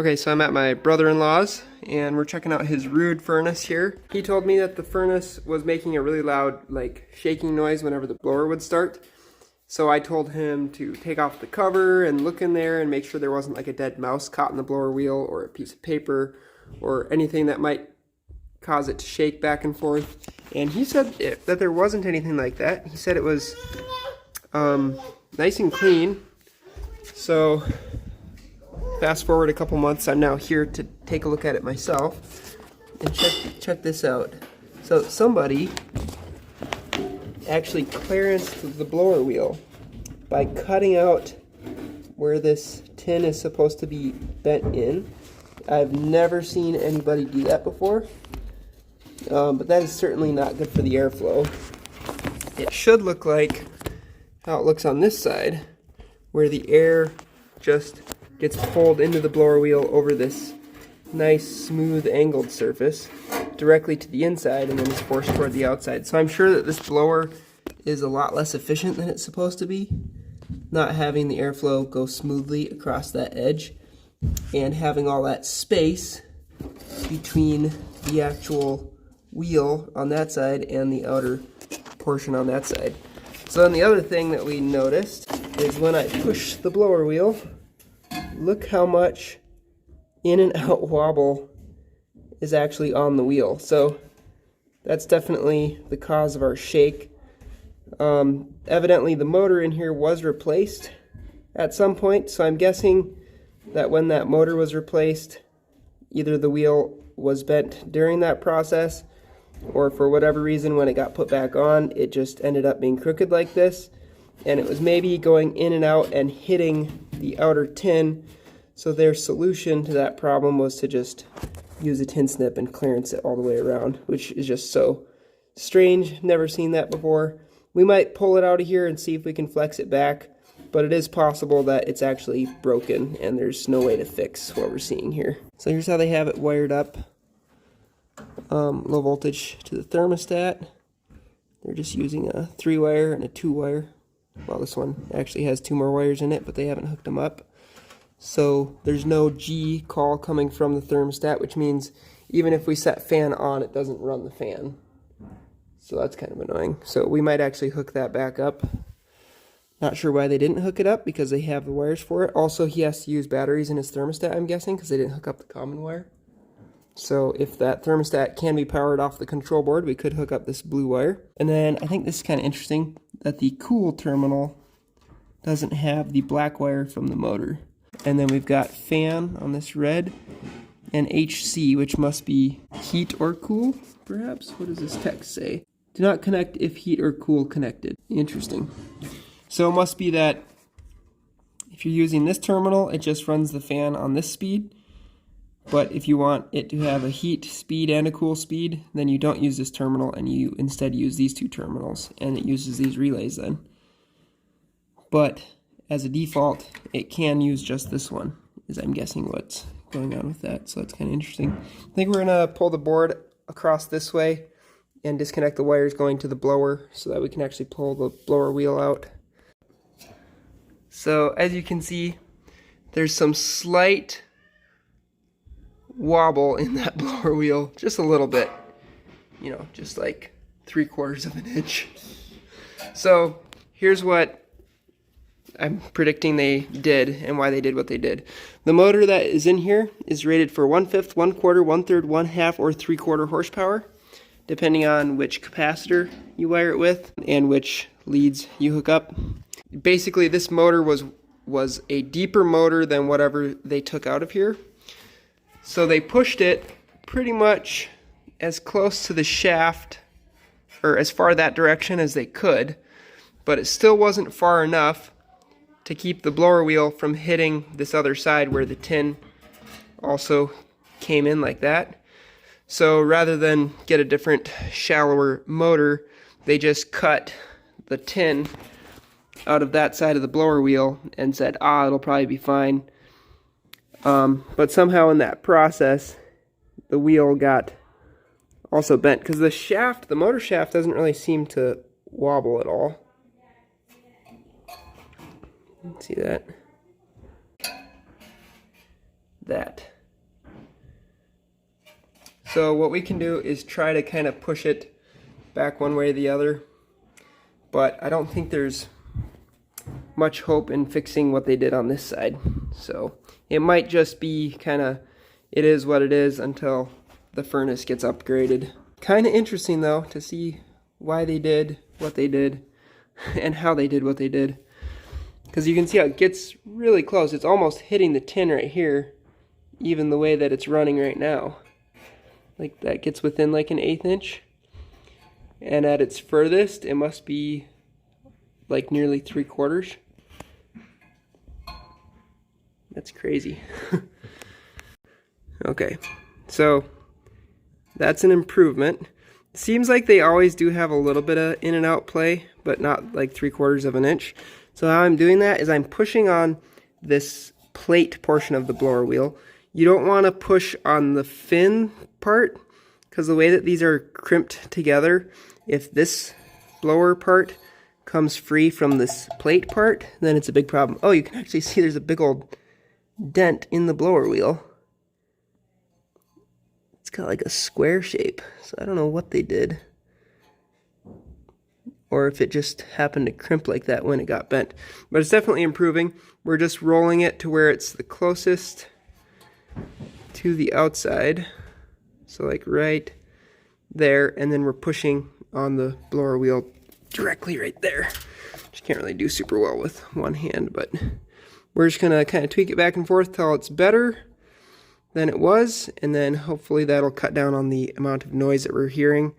Okay, so I'm at my brother-in-law's and we're checking out his Rude furnace here. He told me that the furnace was making a really loud, like, shaking noise whenever the blower would start. So I told him to take off the cover and look in there and make sure there wasn't like a dead mouse caught in the blower wheel or a piece of paper or anything that might cause it to shake back and forth. And he said that there wasn't anything like that. He said it was nice and clean. So fast forward a couple months, I'm now here to take a look at it myself and check this out. So somebody actually clearanced the blower wheel by cutting out where this tin is supposed to be bent in. I've never seen anybody do that before, but that is certainly not good for the airflow. It should look like how it looks on this side, where the air just gets pulled into the blower wheel over this nice smooth angled surface directly to the inside and then is forced toward the outside. So I'm sure that this blower is a lot less efficient than it's supposed to be, not having the airflow go smoothly across that edge and having all that space between the actual wheel on that side and the outer portion on that side. So then the other thing that we noticed is when I push the blower wheel, look how much in and out wobble is actually on the wheel. So that's definitely the cause of our shake. Evidently the motor in here was replaced at some point, so I'm guessing that when that motor was replaced, either the wheel was bent during that process, or for whatever reason when it got put back on, it just ended up being crooked like this, and it was maybe going in and out and hitting the outer tin. So their solution to that problem was to just use a tin snip and clearance it all the way around, which is just so strange. Never seen that before. We might pull it out of here and see if we can flex it back, but it is possible that it's actually broken and there's no way to fix what we're seeing here. So here's how they have it wired up. Low voltage to the thermostat. They're just using a 3-wire and a 2-wire. Well, this one actually has 2 more wires in it, but they haven't hooked them up. So there's no G call coming from the thermostat, which means even if we set fan on, it doesn't run the fan. So that's kind of annoying. So we might actually hook that back up. Not sure why they didn't hook it up, because they have the wires for it. Also, he has to use batteries in his thermostat, I'm guessing, because they didn't hook up the common wire. So if that thermostat can be powered off the control board, we could hook up this blue wire. And then I think this is kind of interesting that the cool terminal doesn't have the black wire from the motor. And then we've got fan on this red and HC, which must be heat or cool, perhaps? What does this text say? Do not connect if heat or cool connected. Interesting. So it must be that if you're using this terminal, it just runs the fan on this speed. But if you want it to have a heat speed and a cool speed, then you don't use this terminal and you instead use these 2 terminals, and it uses these relays then. But as a default, it can use just this one, is I'm guessing what's going on with that. So that's kind of interesting. I think we're going to pull the board across this way and disconnect the wires going to the blower so that we can actually pull the blower wheel out. So as you can see, there's some slight wobble in that blower wheel, just a little bit, you know, just like 3/4 of an inch. So here's what I'm predicting they did and why they did what they did. The motor that is in here is rated for 1/5, 1/4, 1/3, 1/2, or 3/4 horsepower, depending on which capacitor you wire it with and which leads you hook up. Basically, this motor was a deeper motor than whatever they took out of here. So they pushed it pretty much as close to the shaft, or as far that direction as they could, but it still wasn't far enough to keep the blower wheel from hitting this other side where the tin also came in like that. So rather than get a different, shallower motor, they just cut the tin out of that side of the blower wheel and said, it'll probably be fine. But somehow in that process, the wheel got also bent, because the shaft, the motor shaft, doesn't really seem to wobble at all. See that? that. So what we can do is try to kind of push it back one way or the other, but I don't think there's much hope in fixing what they did on this side. So it might just be kind of, it is what it is until the furnace gets upgraded. Kind of interesting though to see why they did what they did and how they did what they did. Because you can see how it gets really close. It's almost hitting the tin right here, even the way that it's running right now. Like that gets within like an 1/8 inch. And at its furthest, it must be like nearly 3/4. That's crazy. Okay, so that's an improvement. Seems like they always do have a little bit of in and out play, but not like 3/4 of an inch. So how I'm doing that is I'm pushing on this plate portion of the blower wheel. You don't want to push on the fin part, because the way that these are crimped together, if this blower part comes free from this plate part, then it's a big problem. Oh, you can actually see there's a big old dent in the blower wheel. It's got like a square shape, so I don't know what they did. Or if it just happened to crimp like that when it got bent. But it's definitely improving. We're just rolling it to where it's the closest to the outside. So like right there, and then we're pushing on the blower wheel directly right there. Just can't really do super well with one hand, but we're just gonna kind of tweak it back and forth till it's better than it was, and then hopefully that'll cut down on the amount of noise that we're hearing.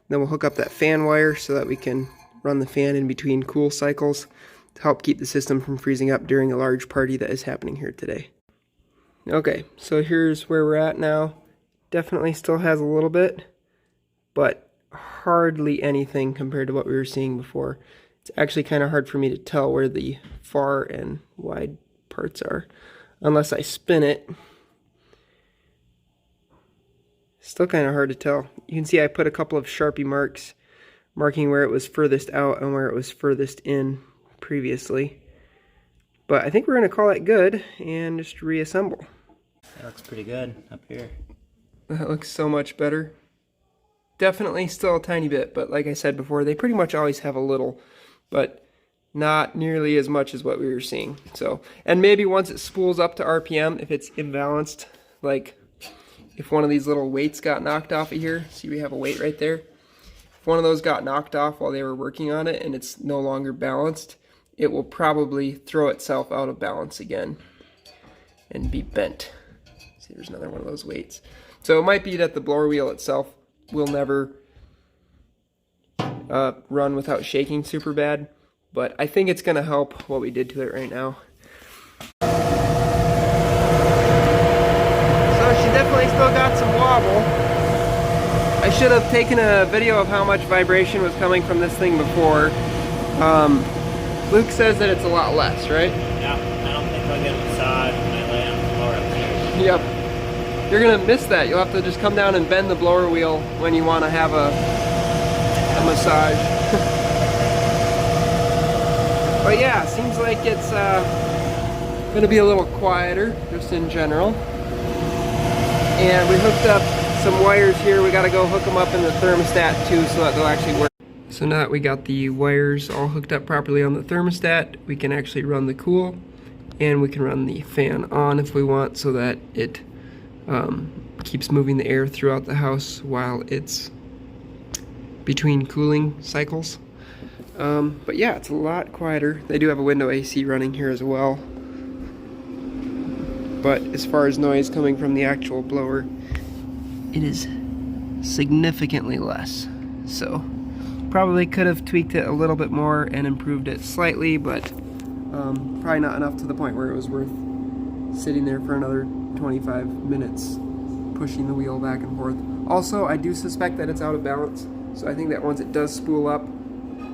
Then we'll hook up that fan wire so that we can run the fan in between cool cycles to help keep the system from freezing up during a large party that is happening here today. Okay, so here's where we're at now. Definitely still has a little bit, but hardly anything compared to what we were seeing before. It's actually kind of hard for me to tell where the far and wide parts are unless I spin it. Still kind of hard to tell. You can see I put a couple of Sharpie marks marking where it was furthest out and where it was furthest in previously. But I think we're going to call it good and just reassemble. That looks pretty good up here. That looks so much better. Definitely still a tiny bit, but like I said before, they pretty much always have a little, but not nearly as much as what we were seeing. So, and maybe once it spools up to RPM, if it's imbalanced, like if one of these little weights got knocked off of here, see we have a weight right there. If one of those got knocked off while they were working on it and it's no longer balanced, it will probably throw itself out of balance again and be bent. See, there's another one of those weights. So it might be that the blower wheel itself will never run without shaking super bad, but I think it's going to help what we did to it right now. So she definitely still got some wobble. I should have taken a video of how much vibration was coming from this thing before. Luke says that it's a lot less, right? Yeah, I don't think I'll get a massage when I lay on the floor up here. Yep. You're gonna miss that. You'll have to just come down and bend the blower wheel when you want to have a massage. But yeah, seems like it's gonna be a little quieter, just in general. And we hooked up some wires here. We gotta go hook them up in the thermostat too, so that they'll actually work. So now that we got the wires all hooked up properly on the thermostat, we can actually run the cool, and we can run the fan on if we want, so that it keeps moving the air throughout the house while it's between cooling cycles. But yeah, it's a lot quieter. They do have a window AC running here as well. But as far as noise coming from the actual blower, it is significantly less. So probably could have tweaked it a little bit more and improved it slightly, but probably not enough to the point where it was worth sitting there for another 25 minutes pushing the wheel back and forth. Also, I do suspect that it's out of balance, so I think that once it does spool up,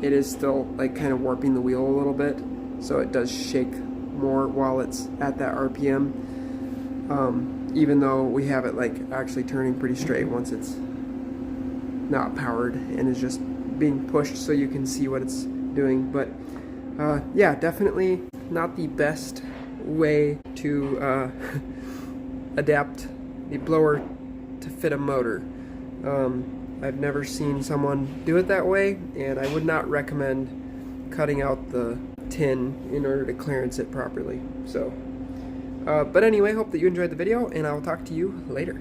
it is still like kind of warping the wheel a little bit, so it does shake more while it's at that RPM, even though we have it like actually turning pretty straight once it's not powered and is just being pushed so you can see what it's doing. But yeah, definitely not the best way to adapt the blower to fit a motor. I've never seen someone do it that way, and I would not recommend cutting out the tin in order to clearance it properly. So, but anyway, hope that you enjoyed the video, and I'll talk to you later.